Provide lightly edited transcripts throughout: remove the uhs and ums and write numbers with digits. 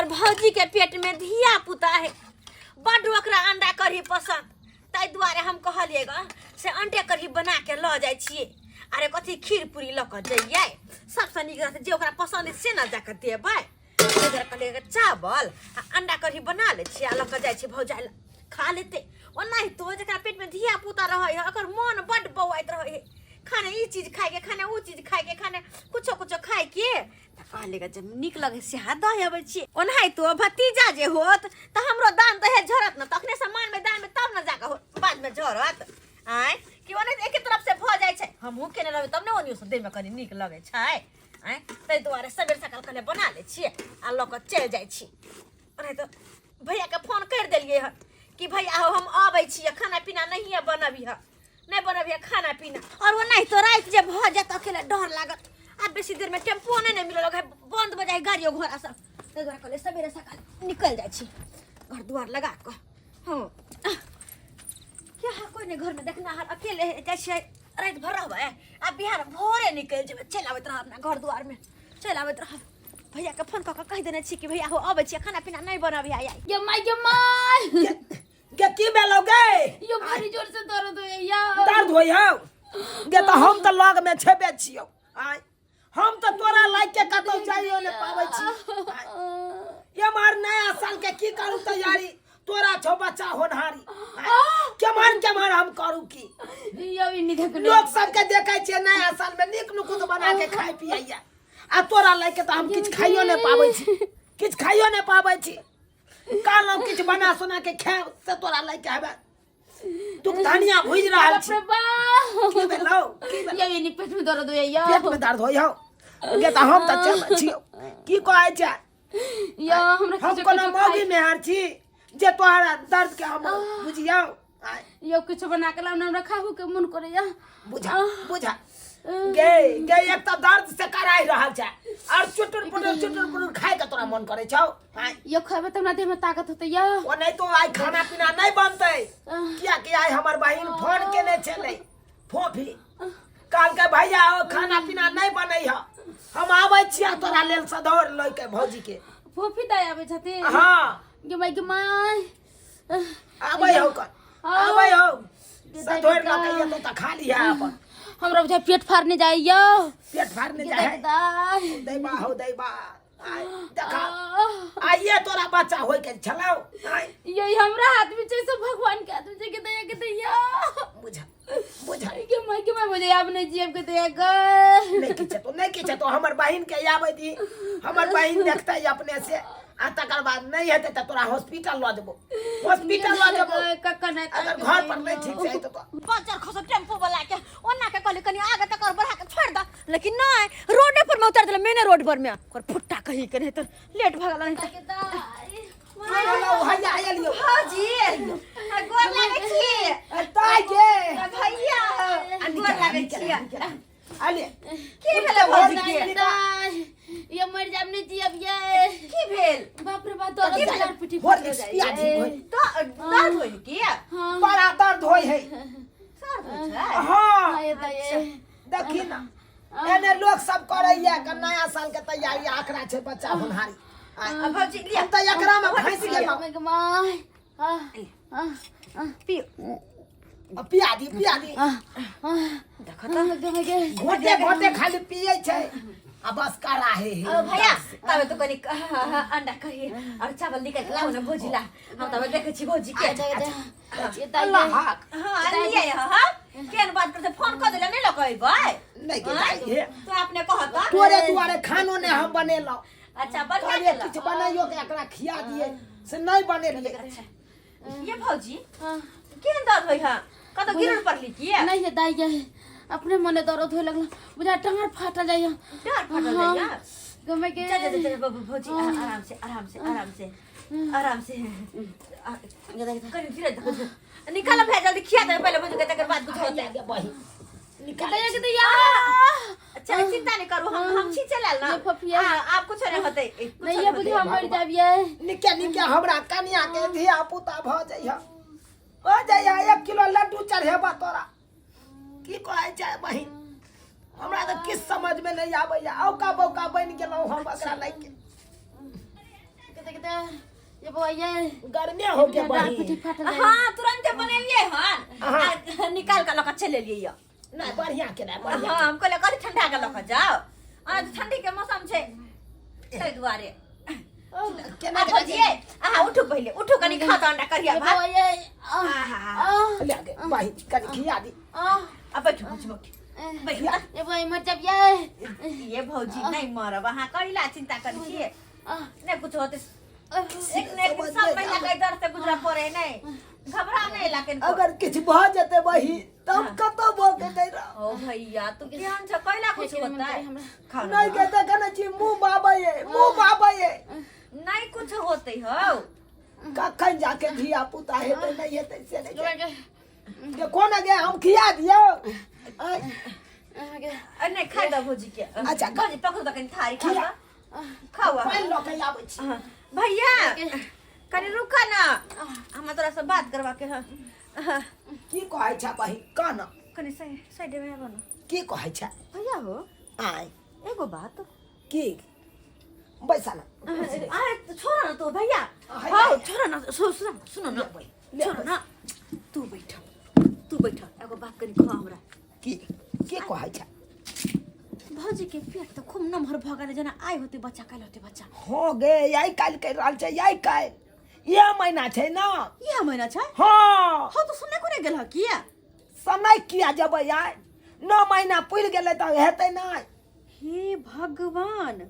हमर भौजी के पेट में धिया पुता है बड़ ओकरा अंडा कढ़ी पसंद ताई दुआरे हम कहलिए ग से अंडे कढ़ी बना के ल जाय छिए अरे कथी खीर पूरी ल क जइए सबसे नीक रहते जे ओकरा पसंद है से न जाके देबै इधर कहलिए चावल अंडा कढ़ी बना ले छिए ल क जाय छी भौजाई खा लेते ओना ही तो जकरा पेट में धिया पुता रहै है ओकर मन बड़ बौआइत रहै है खाने ई चीज खाए के खाने वो चीज खाए के खाने कुछो कुछो खाए के कहलेगा जब निक लगे से हाथ दहे अबै छी ओनाहि तो भतीजा जे होत त हमरो दान दहे झरत न तखने सम्मान में दान में तब न जाके बाद में झरत आय कि ओने एके तरफ से भ जाय छै हमहु केने रहबै तब ने ओनियो से दे में कनी निक लगे छै आय तै दुआरे सबेर सकाल कने बना ले छी आ ल क चल जाय छी ओने तो भैया के फोन कर देलिए ह कि भैया हम आबै छी खाना पीना नहीं बनबी ह नहीं बनबी खाना पीना और वो नहीं तो रात जे भ जात अकेले डर लागत अब बेसी देर में टेम्पो नहीं मिलल बंद बजाय गाड़ियों घोड़ा सब ते दुआरे कहले सबेरे सकाल निकल जाय छी घर दुआर लगा क हां क्या है कोई ने घर में देखना हर अकेले जाय छी रात भर रहबे आ बिहार भोरे निकल जेबे चल आवत रह अपना घर दुआर में चल आवत रह भैया के फोन क कह देने छी कि भैया हो आबै छी खाना पीना नहीं बनबी आय ये माय के की बेलोगे यो भारी जोर से दर्द होय या दर्द होय हो गे त हम त लग में छेबे छियो आय हम तो तोरा लाइक के कतौ जाइयो ने पाबै छी ये मार नया साल के की करू तैयारी तोरा छो बच्चा होनहारी केमन हम करू की यो इनी देख लोग सब के देखै छै नया साल में नीक नुकुत बना के खाइ पियैया आ तोरा लाइक के त हम किछ खाइयो ने पाबै छी किछ खाइयो ने पाबै छी काल हम किछ बना सुना के खाएब से तोरा लाइक के हेबे तू धनिया भुज रहल छी की भेलौ यो इनी पेट में दर्द होय या पेट में दर्द होय हो गे त हम त चल छियो की कहै छै या हमरा हम कोनो मौगी में हार छी जे तोहरा दर्द के हम बुझियो यो कुछ बना के लाउ हमरा खाहू के मन करे या बुझा गे एक त दर्द से कराई रहल छै और चुटुर पुटुर खाए के तोरा मन करे छौ यो खाबे त हमरा देह में ताकत होते या ओ नहीं तो आई खाना पीना नहीं बनते किया कि आई हमर बहिन फोन केने छले फोफी काल के भैया खाना पीना नहीं बनै ह हम आबै छियै तोरा लेल सधौर लय के भौजी के फोफी दय आबै छथि हां गे माय आबै हो सधौर लय के ये तो खा लिया अपन हमरा बुझा पेट फाड़ने जाय या पेट फाड़ने जाय दैबा आय देखा आइए तोरा बच्चा होय के छलौ ये हमरा हाथ में छै सब भगवान के हाथ में छै के दया बुझा के मैं बुझे अब नहीं जीव के दया नहीं किछ तो हमर बहिन के आबै दी हमर बहिन देखतै अपने से आ तकर बाद नहीं हेते त तोरा हॉस्पिटल ल देबो अगर घर पर नहीं ठीक से तो बाजार खस टेम्पो वाला के ओना के कहले कनी आगे तक और बढ़ा के छोड़ द लेकिन नहीं रोडे पर में उतार देले मेन रोड पर में और फुट्टा कहीं के नहीं तो लेट भगला नहीं भैया आइलियो हाजी गोर लागे छी ताई के भैया गोर लागे छी आले की भेले भौजी के ये मर जाब नहीं जी अब ये की भेल बाप रे बाप दर्द हजार पिटी हो फट जाय तो दर्द होई की बड़ा दर्द होय है दर्द होय छै हां आए दये देखी ना एने लोग सब करैया के नया साल के तैयारी आखरा छै बच्चा होनहारी भौजी लिया हम त एकरा में फंस गेलौ माय पियो पिया दी देखो तो घोटे खाली पिए छै आ बस करा है भैया तबे तो कनी अंडा करी और चावल निकाल के लाओ ना भौजी ला हम तबे देखे छी भौजी के अल्लाह हां लिए हां केन बात करते फोन कर देले नहीं लगैबै नहीं के दाई तो आपने कहत तोरे दुआरे खानो ने हम बनेलौ अच्छा बढ़िया तोरे कुछ बनाइयो के एकरा खिया दिए से नहीं बनेलिए ये भौजी केन दर्द होई हां कत गिरल पड़ली की नहीं है दाई है अपने मने दर्द होय लगला बुझा टांग फाटा जाय डार फटल जाइया गमे के जा भौजी आराम से करी फिर निकाल भे जल्दी खिया दे पहले भौजी के तकर बाद कुछ होता है बही निकाल के दिया अच्छा चिंता नहीं करू हम छी चलाल ना आप कुछ नहीं होते नहीं ये बुझा मर जाबिए निके हमरा कन्या के धिया पुता भ जाइया हो जाइया 1 किलो लड्डू चढ़ेबा तोरा की कहै छै बहिन हमरा त किछ समझ में नहीं आबैया औका बौका बन गेलौ हम एकरा लाइक के तो ये वो ये गर्मी हो गया डाल बहिन पिटी फाट जाए हाँ तुरंत बनेलिए हन निकाल के लौका चले लिए नहीं बढ़िया के नहीं बढ़िया हाँ हमको लगा ठंडा के लौका जाओ आज ठंडी के मौसम छे ताहि दुआरे केना आ भजिए आ उठो पहले उठो कनी खा तो अंडा करिया ये भात वो ये ले आगे बहिन कनी खिया दी अब बैठो बुझबो बैठो ये वो मतलब ये ये भौजी नहीं मरब अहाँ कहिला चिंता करै छियै नहीं कुछ होते एक ने एक सब महिला के डर से गुजरा पड़े नहीं घबरा नहीं लाके अगर किछ भ जते बहिन तब कतो बोके नहीं रह ओ भैया तू केहन छ कहिला कुछ होता है खाओ नहीं कहते कने छी मुंह बाबे नहीं कुछ होते हो कखन जाके धिया पुता हेते नहीं हेते से नहीं देखो ना गे हम खिया दियो नहीं खा दो भौजी के अच्छा भौजी पकड़ दो कनी थारी खा खाओ पानी लो के आबै छी भैया कनी रुका ना हम तोरा से बात करवा के की कहै छ बहिन काना कनी साइड में बनो की कहै छ भैया हो आय एगो बात की बैसा ना अरे छोड़ ना तो भैया हाय, हाँ हाय। छोड़ ना सुनो ना ले छोड़ ना तू बैठ एगो बात करी खा हमरा की कहै छ भौजी के पेट तो खूब नमहर भ गेल जना आइ होते बच्चा काल होते बच्चा हो गे यही काल कर रहल छै यही काल ये महीना छै ना इहा महीना छै हाँ हो तो सुने कोने गेल ह किया समय किया जब यार 9 महीना पुर गेले त हेतै नहीं हे भगवान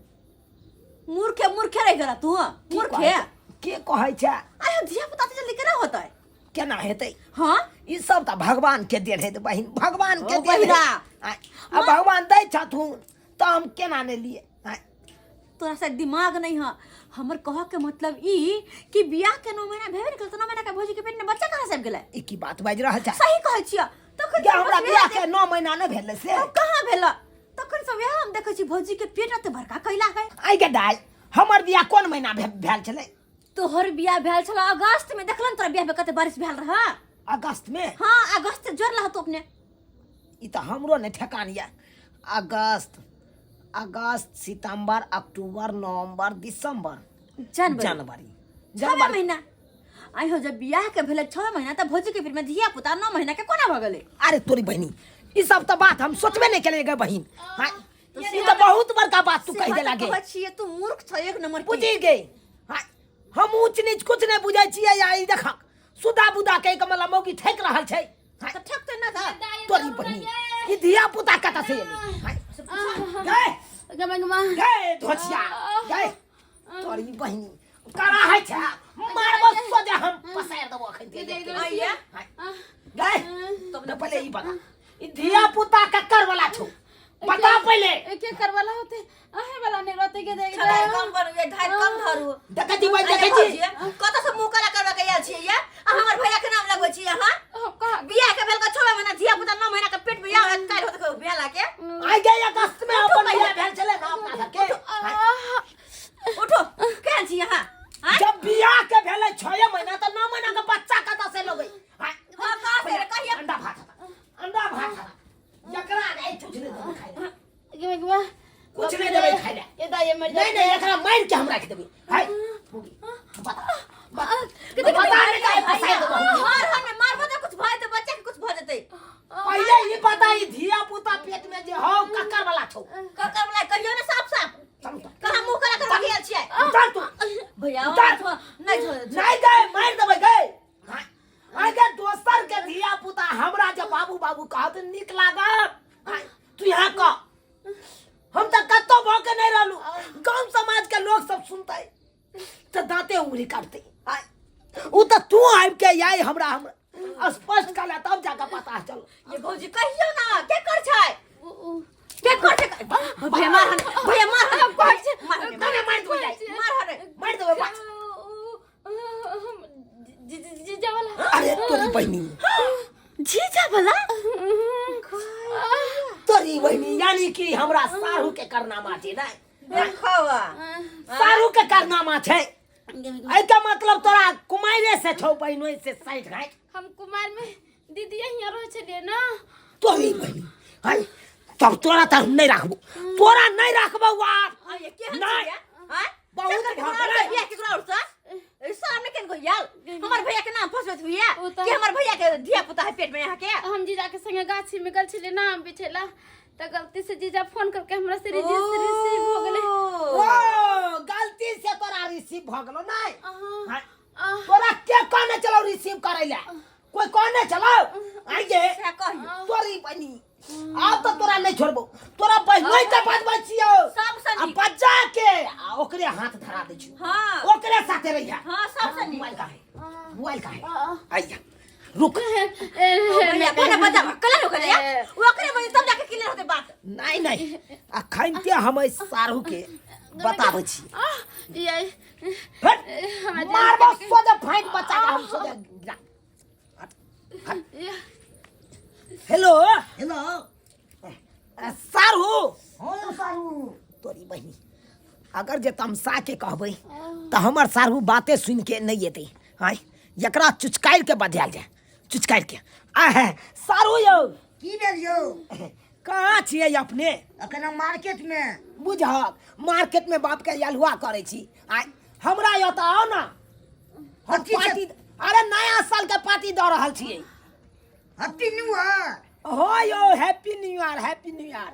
मूर्खे रह गेला तू मूर्खे के कहै छै आयो धिया पुता ते जल्दी केना होतै केना हेतै हां ई सब त भगवान के देन है बहिन भगवान के ओ देन बहिरा। है अब भगवान दै छथुन त हम केना ने लिए आय, तोरा से दिमाग नहीं है हमर कह के मतलब ई कि बियाह के 9 महीना भेबे निकल तो 9 महीना के भौजी के पेट में बच्चा कहां से आबि गेलै ई की बात बाज रहल छै सही कहै छियै तखन के हमरा बियाह के 9 महीना न भेलै से कहां भेला तखन सब हम देखै छी भौजी के पेट एते बड़का कैला है आइ गे दाइ हमर बियाह कोन महीना भेल छलै तोहर बियाह भेल छल अगस्त में देखलन तोरा बियाह में कते बारिश भेल रहा अगस्त में हां अगस्त से जोड़ ला तो अपने ई त हमरो ने ठेकान या अगस्त सितंबर अक्टूबर नवंबर दिसंबर जनवरी छह महीना आई हो जब बियाह के भेले 6 महीना त भौजी के पेट में धिया पुता 9 महीना के कोना भ गेलै अरे तोरी बहनी ई सब त बात हम सोचबे नहीं केले गे बहिन हां ई त बहुत बड़का बात तू कह दे लागे कहै छियै तू मूर्ख छ एक नंबर बुझी गई हां हम ऊंच नीच कुछ नहीं बुझै छियै या ई देख सुदा बुदा के कमला मौगी ठेक रहल छै त ठकते ना था तोरी बहनी ई धिया पुता कत से एली गए गमा गए धोछिया गए तोरी बहनी करा है छ मारबो सोजा हम पसार देबो अखन दे आइया गए तो पहले ई बता ई धिया पुता कक्कर वाला छौ बता पहले के करवाला होते आहे वाला नहीं रहते के देख छगाई कम करू ये ढाई कम धरू देखै भाई देखै कत से मुंह काला करबा के आयल छियै या आ हमर भैया के नाम लगबै छी अहाँ बियाह के भेल के 6 महीना धिया पुता 9 महीना के पेट में या काल होत के बियाह लाके आई गए अगस्त में अपन बियाह भेल छले ना अपना के उठो केहन छी अहाँ हां जब बियाह के भेले 6 महीना त 9 महीना के बच्चा कत से लगई हां कहां से कहिए अंडा भात एकरा नहीं कुछ नहीं देबै खाए गमा कुछ नहीं देबै खाए ये दाई मर नहीं नहीं एकरा मार के हम राख देबै हाय किते बता नहीं जाए फसाई देबो मार बता कुछ भाई तो बच्चा के कुछ भ जतै पहले ही पता ही धिया पुता पेट में जे हो कक्कर वाला छौ ककर वाला कहियो ना साफ कहां मुंह काला करबा के आयल छियै उतार तू भैया नहीं गए मार देबै गए अगर दोस्तर के धिया पुता हमरा जब बाबू बाबू कहत निक लागत तू यहाँ का हम त कत्तो भौके नहीं रहलू गांव समाज के लोग सब सुनते त दांते उंगली काटते उ त तू आइब के आई हमरा स्पष्ट कला तब जाके पता चल ये भौजी कहियो ना के कर छै के कर छै भैया मार मार दे जीजा वाला अरे तोरी बहनी जीजा वाला तोरी बहनी यानी कि हमरा सारू के करनामा छै ना देखवा सारू के करनामा छै एका मतलब तोरा कुमारे से छौ बहनो से 60 घाट हम कुमार में दीदी यहाँ रह छलिए ना तोरी बहनी हाय तब तोरा त हम नहीं राखबो तोरा नहीं राखबो वा ये के है हां बहुत घर बियाह केकरा और है पेट में यहाँ के? हम जीजा के संगे गाछी में गल छले ना आम बिछेला त गलती से जीजा फोन करके हमरा से रिसीव हो गेले। ओ गलती से तोरा रिसीव भ गेलो नहीं। अहाँ, हाँ, तोरा के कहने चलो रिसीव करे ले? कोई कहने चलो आइए क्या कही? तोरी बनी अब तो तोरा नहीं छोड़बो। तोरा बहनोई के बजबै छियो सब सनी। अब बच्चा के आ ओकरे हाथ धरा दे छियो। हाँ ओकरे साथे रहिया। हाँ सब सनी। मोबाइल का है, मोबाइल का है। आइया रुक भैया कोने बजा कला लोग है वो करे बजे तब जाके क्लियर होते बात। नहीं नहीं अखन के हम सारू के बताबै छी। ये हट मारबो सोजा फाइन बच्चा के हम सोजा। हेलो हेलो सारू हो सारू तोरी बहनी अगर जे तमसा के कहबै त हमर सारू बातें सुन के नहीं एतै। हाय एकरा चुचकाइल के बजायल जाय, चुचकाइल के आहे सारू यौ की भेल यौ? कहाँ छियै अपने? अखन हम मार्केट में। बुझब मार्केट में बाप के यलहुआ करे छी। आय हमरा यो त आओ ना हम कथी से? पार्टी अरे नया साल के पार्टी द रहल छियै। Happy new year. हो यो happy new year, happy new year.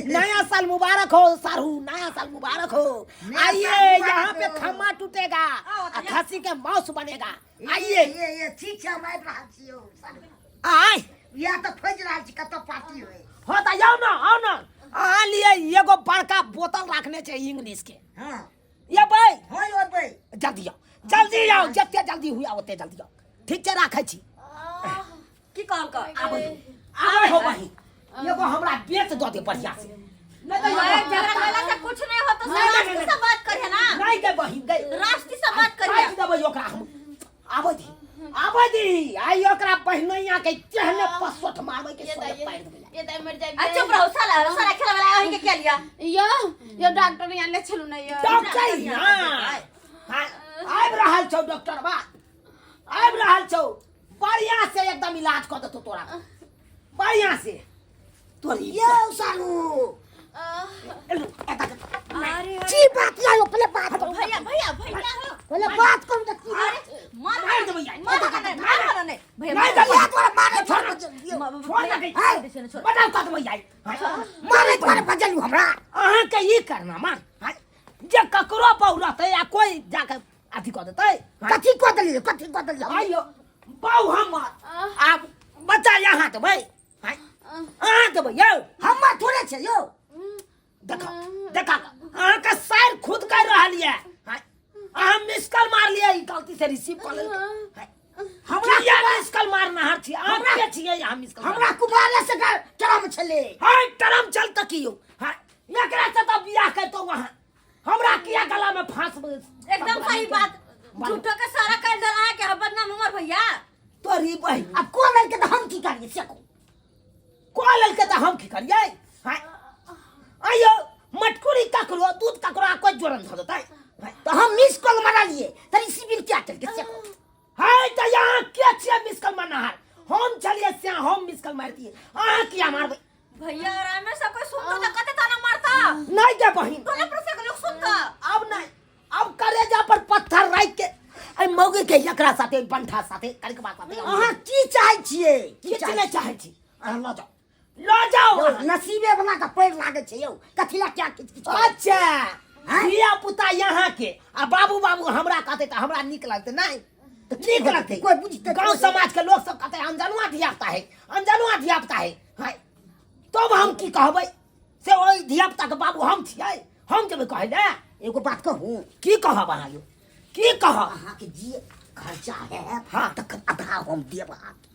नया साल मुबारक हो सारू, नया साल मुबारक हो। नया आइए साल मुबारक यहाँ पे हो। खम्मा टूटेगा और खस्सी के मांस बनेगा। आइए ये ठीक छै हम आबि रहल छी यौ सारू। आय या त खोज रहल छी कतौ पार्टी होय। हो त आओ ना, आओ ना। अहाँ लिए एगो बड़का बोतल रखने छै इंग्लिश के। हां ये भाई हो यो बे जल्दी आओ, जल्दी आओ, जते जल्दी हुआ ओते जल्दी आओ। ठीक छै राखै छी। की कहल कर? आबै आबै हो बहिन एगो हमरा बेच दो दे बढ़िया से। नहीं तो अरे झगड़ा कइला से कुछ नहीं हो तो रास्ते से बात करिए ना। नहीं दे बहिन दे रास्ते से बात करिए। देबै ओकरा हम आबै दी आई ओकरा बहनैया के चहने पसोट मारबै के सोए पार देबै। ये दाई मर जाए। आ चुप रहो साला सारा खेला वाला वही के क्या लिया? यो डॉक्टर यहाँ ले चलू ना यो। डॉक्टर हां आबि रहल छौ डॉक्टर बा, आबि रहल छौ। बढ़िया से एकदम इलाज कर देतो तोरा, बढ़िया से। तोरी यौ सारू एलु एता अरे की बात या पहले बात करो। भैया भैया भैया हो। पहले बात करो त की अरे मार मार देबै यार, मार नहीं भैया नहीं देबै या तोरा मारे छोड़ छोड़ दे बताओ कत में जाई। मारे तोरे बजलू हमरा। अहाँ के ई करना मां जे ककरो पौरतै या कोई जाके अथी क देतै। कथी को दली आइयो बाऊ हमर आप बच्चा यहाँ तो भाई अहाँ देबै यौ। हम थोड़े छै यौ। देखा देखा अहाँ के शायर खुद कर रहल ये। अहाँ मिस कॉल मार लिया ई गलती से रिसीव कर लेल। हमरा या मिस कॉल मारना हर छी अहाँ के छियै यहाँ मिस कॉल। हमरा कुबारे से चरम छले। हाय करम चल तक कियो हाय एकरा से तो बियाह करतो वहां हमरा किया गला में फांस। एकदम सही बात। झूठो के सारा कर दे रहा है कि बदनाम उमर भैया। तोरी बहन अब को लड़के तो हम की करिए से को ललके तो हम की करिए। हाय आयो मटकुरी ककरो दूध ककरो आ कोई जोरन ध देतै। तो हम मिस कॉल मारा लिए तरी सिविल क्या चल के से हाय त यहाँ के छियै मिस कॉल मारनार? हम चलिए से हम मिस कॉल मार दिए अहाँ किया मारबै? भैया आराम में सब कोई सुनतो तो कते ताना मारता। नहीं दे बहन तोने पर से लोग सुनता। अब नहीं अब कलेजा पर पत्थर राख के आई मौगे के एकरा साथे बंठा साथे करके बात साथे अहाँ की चाहै छियै? किछ नहीं चाहै छी। अहाँ ल जाओ यौ, नसीबे वाला का पैर लागे छै यौ। कथिला क्या किछ अच्छा धिया पुता यहाँ के आ बाबू बाबू हमरा कहते तो हमरा निक लगते नहीं तो ठीक लगते। कोई बुझते गांव समाज के लोग सब कहते अनजनुआ धियापुता है, अनजनुआ धियापुता है। हाय तब हम की कहबै से ओई धियापुता के बाबू हम छियै हम जेबै कहै ले। एगो बात कहूं की कहब अहाँ यो की कहब? अहाँ के जे खर्चा है हाँ। तकर आधा हम देब अहाँके।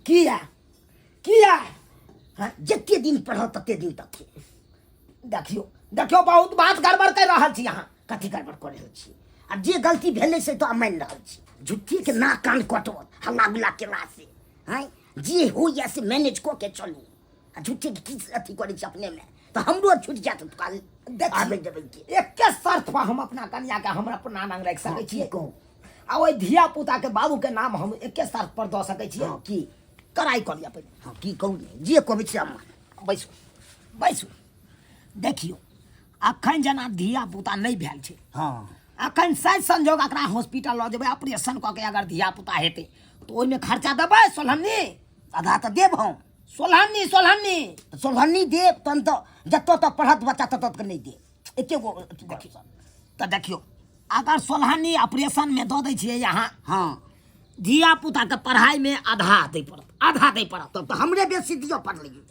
किया हाँ, जते दिन पढ़ल तते दिन तक के। देखियो देखियो बहुत बात गड़बड़ कर रहल छी अहाँ। कथी गड़बड़ कर रहल छी? आ जे गलती भेलै से तो मान रहल छी। झुट्ठी के नाक कान कटवत हल्ला गुल्ला केला से हैं जे हो या से मैनेज को के चलू। आ झुट्ठी के किस अथी करे छी अपने में तो हमरो छूट जात तो काल आबे देबै के। एके शर्त पर हम अपना कन्या के हमरा पर नाम रख सकै छी। कहू आ ओई धिया पुता के बाबू के नाम हम एके शर्त पर दऽ सकै छी। हाँ, की कराई कर लिया पहले। हाँ की कहू ने जे कहबै से हम बैसू बैसू देखियो अखन जना धिया पुता नहीं भेल छै। हाँ अखन सही संजोग एकरा हॉस्पिटल लऽ जेबै ऑपरेशन कऽ के अगर धिया पुता हेतै तो ओइमे खर्चा देबै सोलहनी आधा तो देव हम सोलहनी सोलहनी देव तन तो जतो तक पढ़त बच्चा तत के नहीं दे एके गो देखियो तो देखियो अगर सोलहनी ऑपरेशन में दो दै छियै यहाँ हाँ धिया पुता के पढ़ाई में आधा दे पड़त तब तो हमरे बेसी दियो पढ़ लियो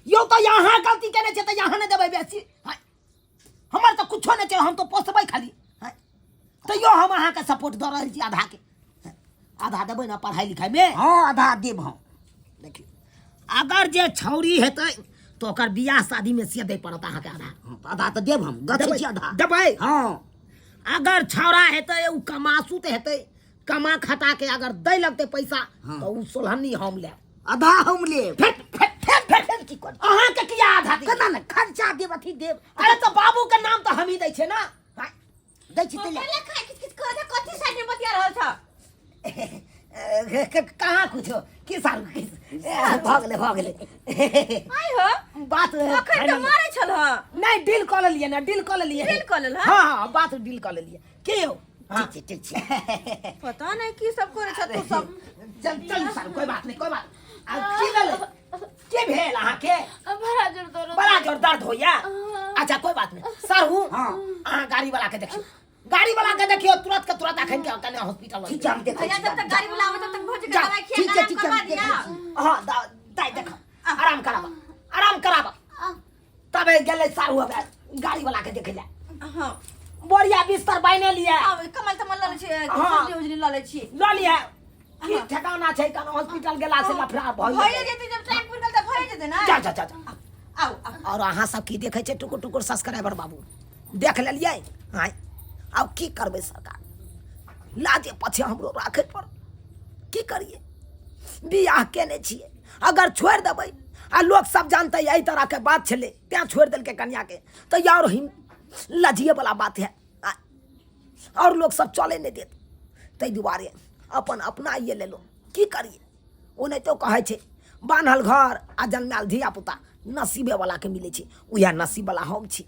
यो तो यहाँ गलती केने छै तो यहाँ नहीं देबै बेसी हैं? हमर तो कुछो नहीं छै हम तो पोसबै खाली हैं? तो यो हम अहाँ के सपोर्ट दऽ रहल छी आधा के हैं? आधा देबै ना पढ़ाई लिखाई में हाँ आधा देव हम देखियो अगर जे छौरी हेतै तो ओकर बियाह शादी में से दे पड़त अहाँ के आधा हाँ, तो आधा तो देव हम गछै छी आधा देबै हाँ अगर छौरा हेतै उ कमासू ते हेतै कमा खटा के अगर दै लगतै पैसा हाँ। तो उ सोलहनी हम ले आधा हम ले फेर की कर अहाँ के किया आधा दी केना ने खर्चा देव अथी देव अरे तो बाबू के नाम तो हम ही दै छै ना हैं? दै छी ते ले पहले खाए किछ कर दे कथि साइड में बतिया रहल छ कहाँ कुछो की साल भ गेलै आइ हो बात अखन तो मारै छल ह नहीं डील कऽ लेलियै ना डील कऽ लेलियै डील कऽ लेल, हाँ? हाँ हाँ बात डील कऽ लेलियै की हो हाँ। ठीक छै पता नहीं की सब करे छ तू सब चल साल कोई बात नहीं कोई बात की भेल के भेल अहाँ के बड़ा जोर दर्द बड़ा जोर दर्द होइया अच्छा कोई बात नहीं साहू हाँ। अहाँ गाड़ी वाला के देखियो गाड़ी वाला के देखियो तुरंत के तुरंत अखन के कने हॉस्पिटल ठीक छै हम देखै भैया छी जब तक गाड़ी वाला आवे तब तक भोज के जा, दवाई ठीक खिया है, ठीक है, करवा हम दिया देखै छी। हाँ दाई देखो आराम कराबा तबे गेलै साहू अब गाड़ी वाला के देखे ले हां बोरिया बिस्तर बाइने लिए अब कमल तमल ल छै हाँ। सब्जी उजली ल ले छी ल लिए की ठिकाना छै कनो हॉस्पिटल गेला से लफड़ा भइए भइए जेतै जब टाइम पुर गेल त भइए जेतै ना जा जा जा जा। आउ आउ और अहाँ सब की देखे छै टुकुर टुकुर सब्सक्राइबर बाबू देख लेलियै आइ आब की करबै सरकार लाजे पछे हमरो राखे पर की करिए बियाह केने छियै अगर छोड़ देबै आ लोग सब जानते यही तरह के बात छलै त्या छोड़ देलकै कन्या के तो यार हिम लजिए वाला बात है और लोग सब चले नहीं देत ताहि दुआरे अपन अपनाइए ले लो की करिए ओ नहीं तो कहे छै बान्हल घर आ जन्माल धिया पुता नसीबे वाला के मिले छै उहे नसीब वाला हम छी